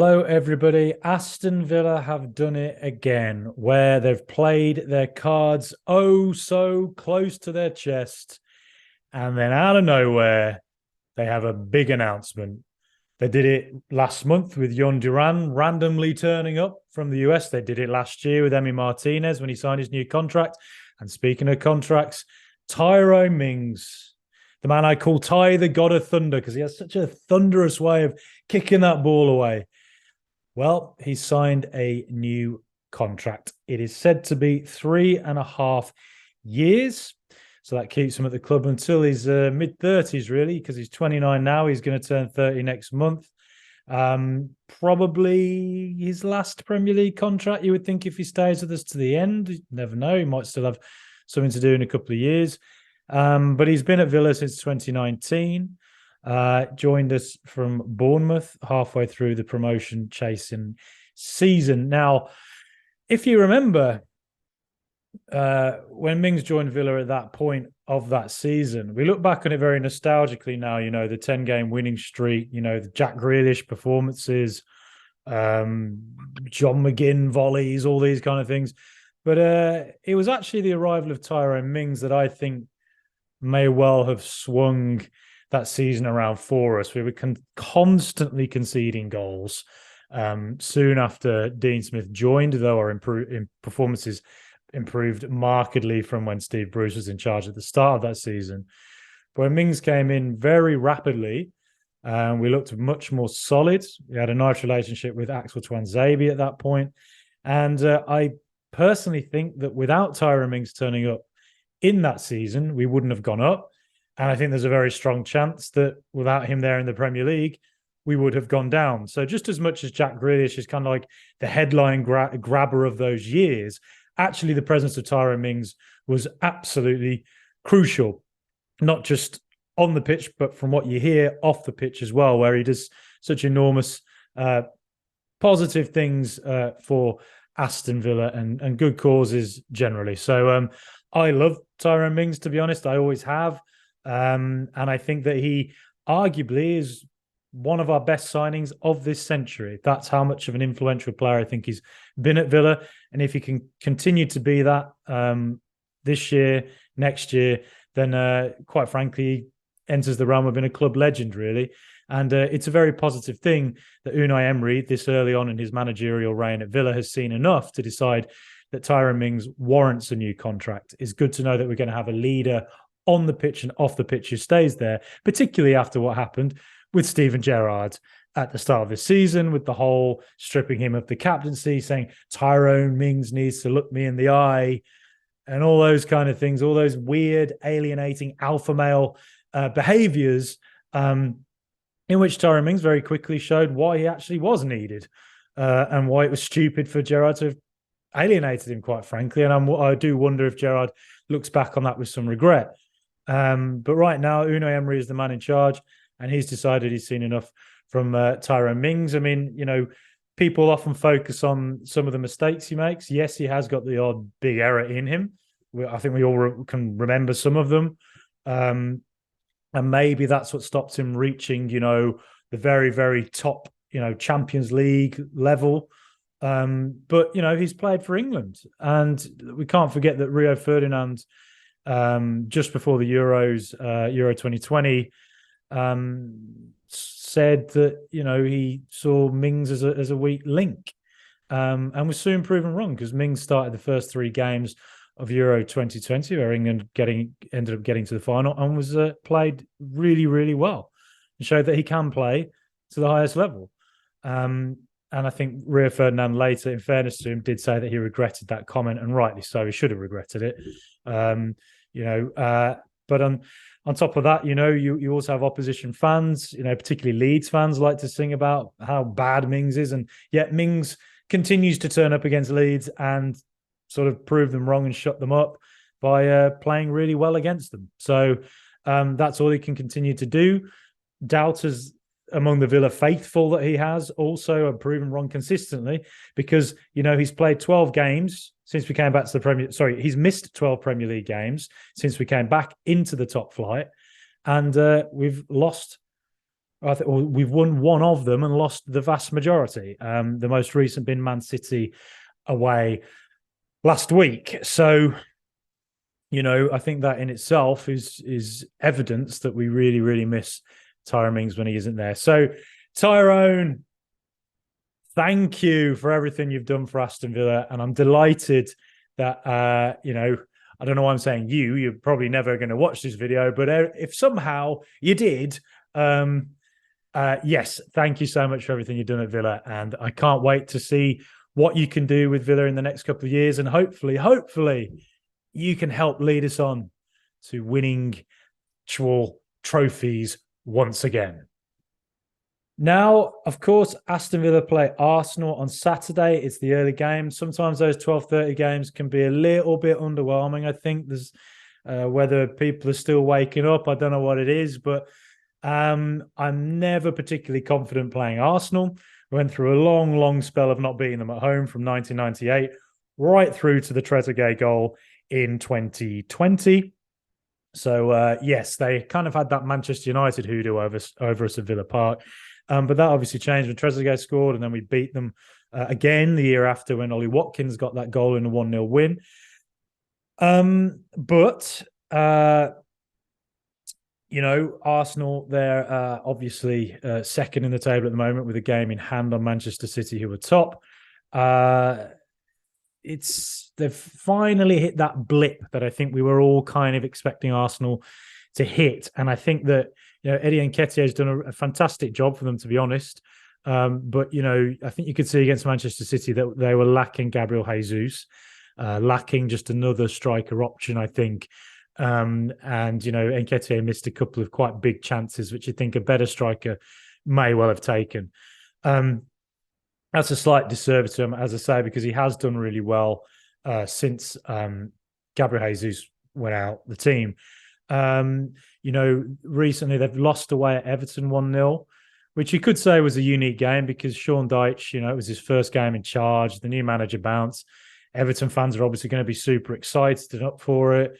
Hello, everybody. Aston Villa have done it again, where they've played their cards oh so close to their chest, and then out of nowhere, they have a big announcement. They did it last month with Jon Duran randomly turning up from the US. They did it last year with Emi Martinez when he signed his new contract. And speaking of contracts, Tyrone Mings, the man I call Ty, the God of Thunder, because he has such a thunderous way of kicking that ball away. Well, he's signed a new contract. It is said to be 3.5 years. So that keeps him at the club until his mid-30s, really, because he's 29 now. He's going to turn 30 next month. Probably his last Premier League contract, you would think, if he stays with us to the end. You never know. He might still have something to do in a couple of years. But he's been at Villa since 2019. Joined us from Bournemouth halfway through the promotion chasing season. Now, if you remember, when Mings joined Villa at that point of that season, we look back on it very nostalgically now, the 10-game winning streak, the Jack Grealish performances, John McGinn volleys, all these kind of things. But it was actually the arrival of Tyrone Mings that I think may well have swung that season around for us. We were constantly conceding goals. Soon after Dean Smith joined, though our performances improved markedly from when Steve Bruce was in charge at the start of that season. But when Mings came in very rapidly, we looked much more solid. We had a nice relationship with Axel Tuanzebe at that point. And I personally think that without Tyrone Mings turning up in that season, we wouldn't have gone up. And I think there's a very strong chance that without him there in the Premier League, we would have gone down. So just as much as Jack Grealish is kind of like the headline grabber of those years, actually the presence of Tyrone Mings was absolutely crucial, not just on the pitch, but from what you hear off the pitch as well, where he does such enormous positive things for Aston Villa and good causes generally. So I love Tyrone Mings, to be honest. I always have. And I think that he arguably is one of our best signings of this century. That's how much of an influential player I think he's been at Villa. And if he can continue to be that this year, next year, then quite frankly, he enters the realm of being a club legend, really. And it's a very positive thing that Unai Emery, this early on in his managerial reign at Villa, has seen enough to decide that Tyrone Mings warrants a new contract. It's good to know that we're going to have a leader on the pitch and off the pitch who stays there, particularly after what happened with Steven Gerrard at the start of the season, with the whole stripping him of the captaincy, saying Tyrone Mings needs to look me in the eye, and all those kind of things, all those weird, alienating alpha male behaviors, in which Tyrone Mings very quickly showed why he actually was needed and why it was stupid for Gerrard to have alienated him, quite frankly. And I do wonder if Gerrard looks back on that with some regret. But right now, Unai Emery is the man in charge, and he's decided he's seen enough from Tyrone Mings. I mean, people often focus on some of the mistakes he makes. Yes, he has got the odd big error in him. I think we all can remember some of them. And maybe that's what stopped him reaching, the very, very top, Champions League level. But, he's played for England. And we can't forget that Rio Ferdinand, just before the Euros, Euro 2020, said that, he saw Mings as a weak link, and was soon proven wrong, because Mings started the first 3 games of Euro 2020, where England ended up getting to the final, and was played really, really well, and showed that he can play to the highest level. And I think Rio Ferdinand later, in fairness to him, did say that he regretted that comment, and rightly so. He should have regretted it. But on top of that, you also have opposition fans, particularly Leeds fans, like to sing about how bad Mings is. And yet Mings continues to turn up against Leeds and sort of prove them wrong and shut them up by playing really well against them. So that's all he can continue to do. Doubters among the Villa faithful that he has also are proven wrong consistently, because, he's played 12 games since we came back to the Premier. Sorry, he's missed 12 Premier League games since we came back into the top flight. And we've lost we've won one of them and lost the vast majority. The most recent being Man City away last week. So, I think that in itself is evidence that we really, really miss Tyrone Mings when he isn't there. So, Tyrone, thank you for everything you've done for Aston Villa. And I'm delighted that, I don't know why I'm saying you're probably never going to watch this video, but if somehow you did, yes, thank you so much for everything you've done at Villa. And I can't wait to see what you can do with Villa in the next couple of years. And hopefully, you can help lead us on to winning actual trophies once again. Now, of course, Aston Villa play Arsenal on Saturday. It's the early game. Sometimes those 12:30 games can be a little bit underwhelming. I think there's whether people are still waking up. I don't know what it is, but I'm never particularly confident playing Arsenal. We went through a long, long spell of not beating them at home from 1998 right through to the Trezeguet goal in 2020. So, yes, they kind of had that Manchester United hoodoo over us at Villa Park. But that obviously changed when Trezeguet scored, and then we beat them again the year after when Ollie Watkins got that goal in a 1-0 win. But Arsenal, they're obviously second in the table at the moment with a game in hand on Manchester City, who are top. They've finally hit that blip that I think we were all kind of expecting Arsenal to hit. And I think that, Eddie Nketiah has done a fantastic job for them, to be honest. But, I think you could see against Manchester City that they were lacking Gabriel Jesus, lacking just another striker option, I think. And, Nketiah missed a couple of quite big chances, which you think a better striker may well have taken. That's a slight disservice to him, as I say, because he has done really well since Gabriel Jesus went out the team. Recently they've lost away at Everton 1-0, which you could say was a unique game because Sean Dyche, it was his first game in charge, the new manager bounce. Everton fans are obviously going to be super excited and up for it.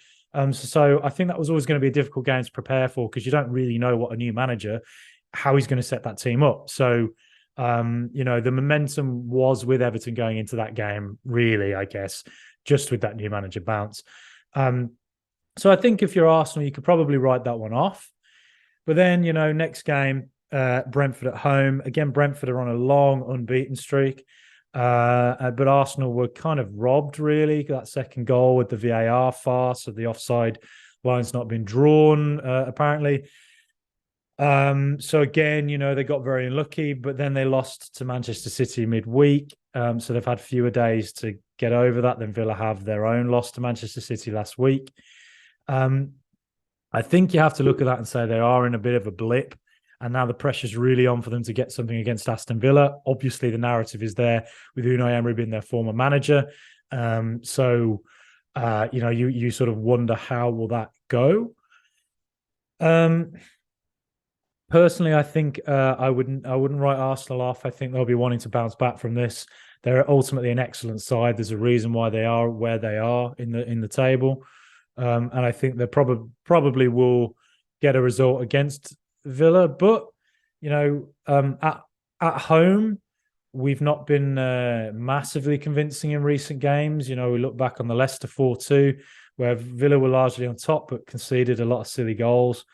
So I think that was always going to be a difficult game to prepare for because you don't really know what a new manager, how he's going to set that team up. So, the momentum was with Everton going into that game, really, I guess, just with that new manager bounce. So I think if you're Arsenal, you could probably write that one off. But then, next game, Brentford at home. Again, Brentford are on a long unbeaten streak. But Arsenal were kind of robbed, really. That second goal with the VAR farce of the offside line's not been drawn, apparently. So again, they got very unlucky, but then they lost to Manchester City midweek. So they've had fewer days to get over that than Villa have their own loss to Manchester City last week. I think you have to look at that and say they are in a bit of a blip. And now the pressure's really on for them to get something against Aston Villa. Obviously, the narrative is there with Unai Emery being their former manager. So you sort of wonder how will that go. Personally, I think I wouldn't write Arsenal off. I think they'll be wanting to bounce back from this. They're ultimately an excellent side. There's a reason why they are where they are in the table, and I think they probably will get a result against Villa. But at home, we've not been massively convincing in recent games. We look back on the Leicester 4-2, where Villa were largely on top but conceded a lot of silly goals.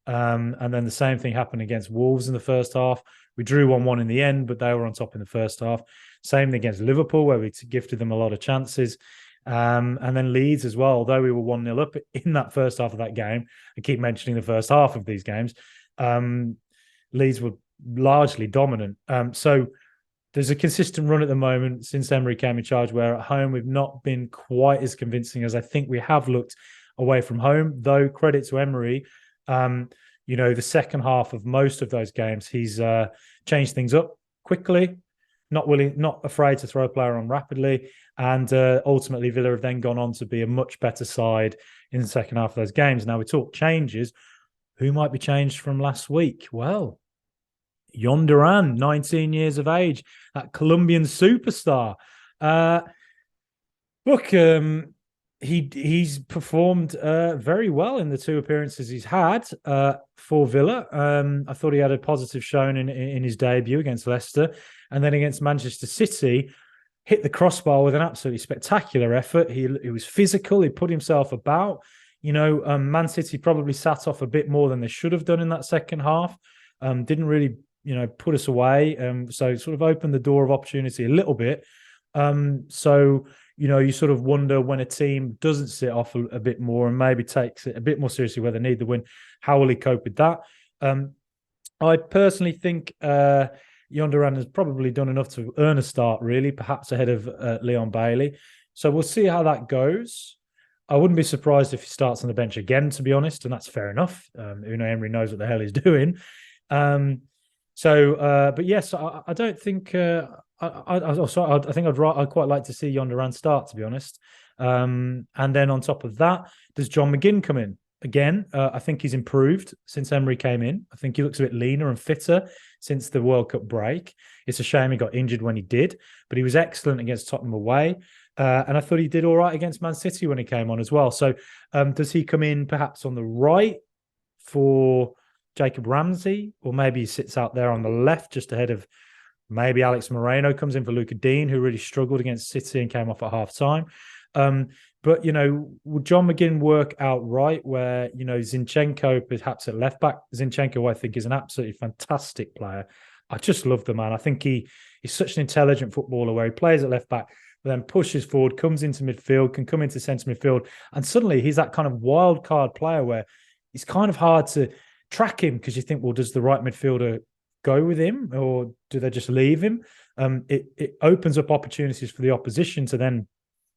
And then the same thing happened against Wolves in the first half. We drew 1-1 in the end, but they were on top in the first half. Same against Liverpool, where we gifted them a lot of chances. And then Leeds as well, although we were 1-0 up in that first half of that game. I keep mentioning the first half of these games. Leeds were largely dominant. So there's a consistent run at the moment since Emery came in charge, where at home we've not been quite as convincing as I think we have looked away from home, though credit to Emery. The second half of most of those games, he's changed things up quickly, not afraid to throw a player on rapidly. And ultimately, Villa have then gone on to be a much better side in the second half of those games. Now, we talk changes. Who might be changed from last week? Well, Yon Duran, 19 years of age, that Colombian superstar. he's performed very well in the two appearances he's had for Villa. I thought he had a positive showing in his debut against Leicester, and then against Manchester City, hit the crossbar with an absolutely spectacular effort. He was physical. He put himself about. Man City probably sat off a bit more than they should have done in that second half. Didn't really, put us away. So sort of opened the door of opportunity a little bit. So you sort of wonder when a team doesn't sit off a bit more and maybe takes it a bit more seriously where they need the win, how will he cope with that? I personally think Yonderan has probably done enough to earn a start, really, perhaps ahead of Leon Bailey. So we'll see how that goes. I wouldn't be surprised if he starts on the bench again, to be honest, and that's fair enough. Unai Emery knows what the hell he's doing. But yes, I don't think. I think I'd quite like to see Yonderan start, to be honest. And then on top of that, does John McGinn come in again? I think he's improved since Emery came in. I think he looks a bit leaner and fitter since the World Cup break. It's a shame he got injured when he did, but he was excellent against Tottenham away. And I thought he did all right against Man City when he came on as well. So does he come in perhaps on the right for Jacob Ramsey, or maybe he sits out there on the left just ahead of maybe Alex Moreno, comes in for Luca Dean, who really struggled against City and came off at half-time. But, would John McGinn work out right where, Zinchenko perhaps at left-back? Zinchenko, I think, is an absolutely fantastic player. I just love the man. I think he's such an intelligent footballer where he plays at left-back, but then pushes forward, comes into midfield, can come into centre midfield, and suddenly he's that kind of wild card player where it's kind of hard to track him because you think, well, does the right midfielder go with him or do they just leave him? It opens up opportunities for the opposition to then,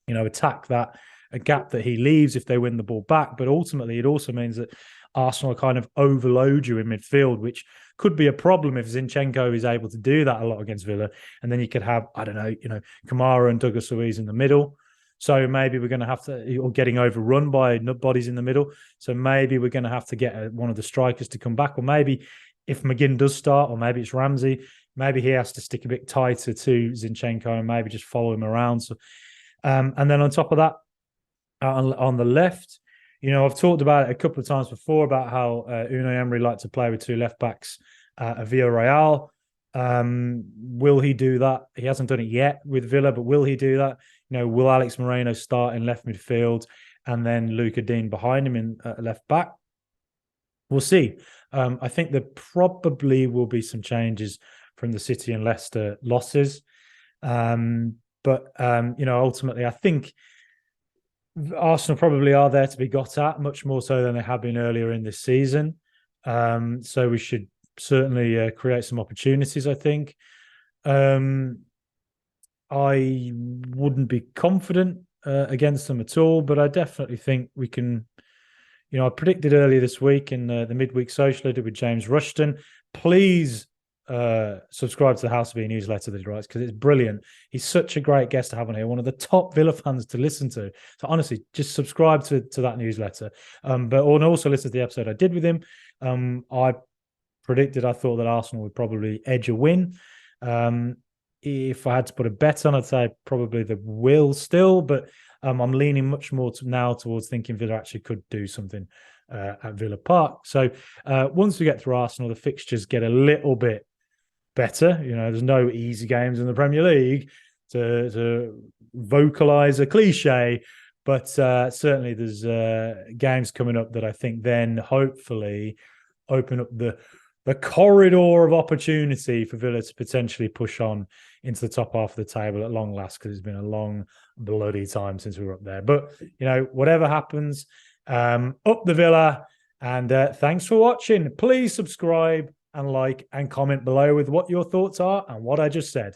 attack a gap that he leaves if they win the ball back. But ultimately, it also means that Arsenal kind of overload you in midfield, which could be a problem if Zinchenko is able to do that a lot against Villa. And then you could have, Kamara and Douglas Luiz in the middle. So maybe we're going to have to, or getting overrun by bodies in the middle. So maybe we're going to have to get one of the strikers to come back. Or maybe if McGinn does start, or maybe it's Ramsey, maybe he has to stick a bit tighter to Zinchenko and maybe just follow him around. So, and then on top of that, on the left, I've talked about it a couple of times before about how Unai Emery liked to play with two left backs at Villarreal. Will he do that? He hasn't done it yet with Villa, but will he do that? Will Alex Moreno start in left midfield and then Luca Dean behind him in left back? We'll see. I think there probably will be some changes from the City and Leicester losses. But ultimately, I think Arsenal probably are there to be got at, much more so than they have been earlier in this season. So we should certainly create some opportunities, I think. I wouldn't be confident against them at all, but I definitely think we can. I predicted earlier this week in the midweek social I did with James Rushton. Please subscribe to the House of V newsletter that he writes because it's brilliant. He's such a great guest to have on here, one of the top Villa fans to listen to. So honestly, just subscribe to that newsletter. But also listen to the episode I did with him. I thought that Arsenal would probably edge a win. If I had to put a bet on, I'd say probably they will still, but I'm leaning much more now towards thinking Villa actually could do something at Villa Park. So once we get through Arsenal, the fixtures get a little bit better. There's no easy games in the Premier League to vocalize a cliche, but certainly there's games coming up that I think then hopefully open up the corridor of opportunity for Villa to potentially push on into the top half of the table at long last, because it's been a long bloody time since we were up there. But, whatever happens, up the Villa. And thanks for watching. Please subscribe and like and comment below with what your thoughts are and what I just said.